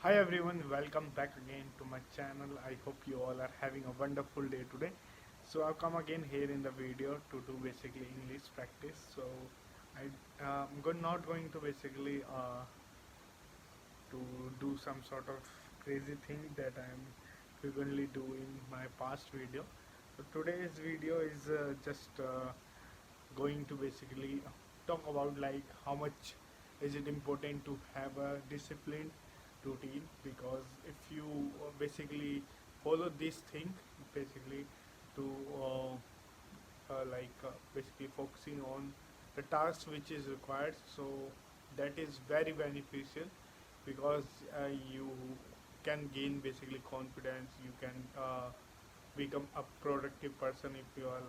Hi everyone, welcome back again to my channel. I hope you all are having a wonderful day today. So I've come again here in the video to do basically English practice. So not going to basically to do some sort of crazy thing that I'm frequently do in my past video. So today's video is just going to basically talk about like how much is it important to have a disciplined routine, because if you basically follow this thing basically to basically focusing on the task which is required, so that is very beneficial, because you can gain basically confidence. You can become a productive person if you are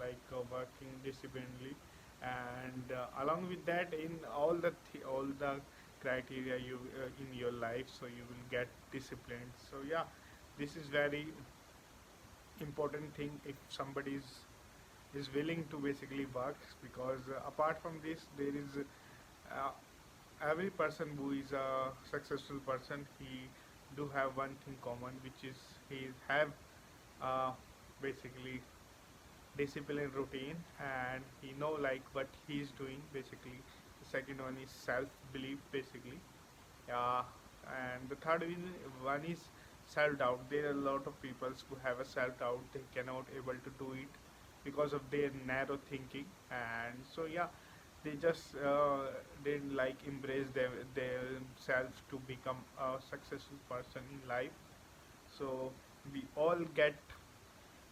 working disciplinedly, and along with that, in all the criteria you in your life, so you will get disciplined. So yeah, this is very important thing if somebody is willing to basically work, because apart from this there is uh, every person who is a successful person, he do have one thing common, which is he have uh, basically discipline routine, and he know like what he is doing basically. The second one is self belief basically. uh, and the one is self doubt. There are a lot of people who have a self doubt, they cannot able to do it because of their narrow thinking. And so yeah, they just didn't like embrace themselves to become a successful person in life. So we all get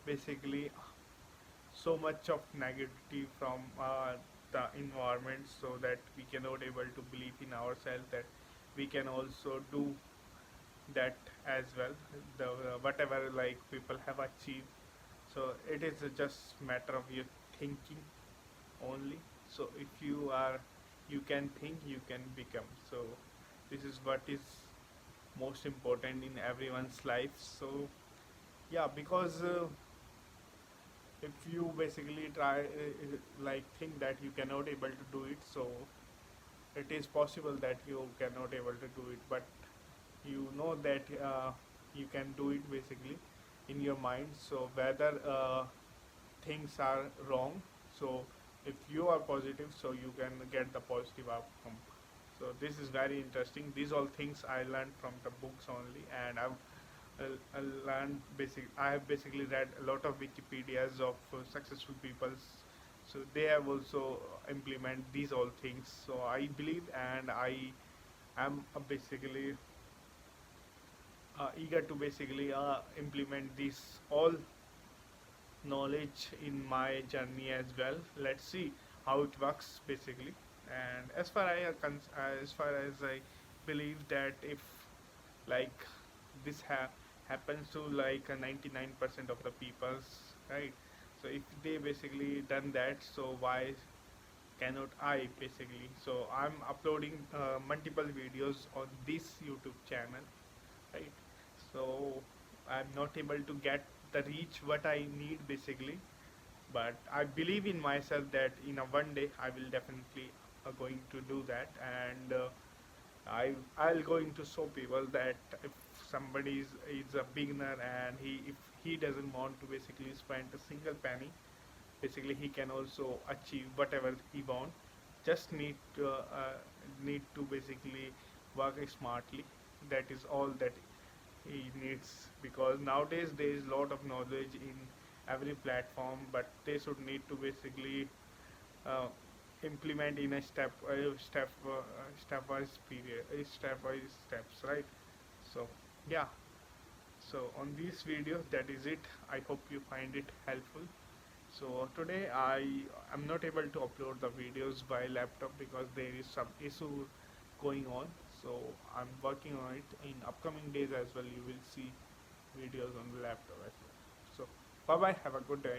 basically so much of negativity from the environment, so that we cannot able to believe in ourselves that we can also do that as well, the whatever like people have achieved. So it is just matter of your thinking only. So if you are, you can think, you can become. So this is what is most important in everyone's life. So yeah, because if you basically try think that you cannot able to do it, so it is possible that you cannot able to do it, but you know that you can do it basically in your mind. So whether things are wrong, so if you are positive, so you can get the positive outcome. So this is very interesting. These all things I learned from the books only, and I learned I have basically read a lot of Wikipedias of successful people. So they have also implement these all things. So I believe, and I am basically eager to basically implement this all knowledge in my journey as well. Let's see how it works basically. And as far as I believe that if like this happens to like a 99% of the people's, right? So if they basically done that, so why cannot I basically? So I'm uploading multiple videos on this YouTube channel, right? So I'm not able to get the reach what I need basically, but I believe in myself that in a one day I will definitely going to do that. And I'll going to show people that if somebody is a beginner, and if he doesn't want to basically spend a single penny, basically he can also achieve whatever he want. Just need to basically work smartly. That is all that he needs, because nowadays there is a lot of knowledge in every platform, but they should need to basically uh, implement in a stepwise period, stepwise steps, right? So yeah, so on this video, that is it. I hope you find it helpful. So today I am not able to upload the videos by laptop because there is some issue going on. So I'm working on it. In upcoming days as well, you will see videos on the laptop as well. So bye bye, have a good day.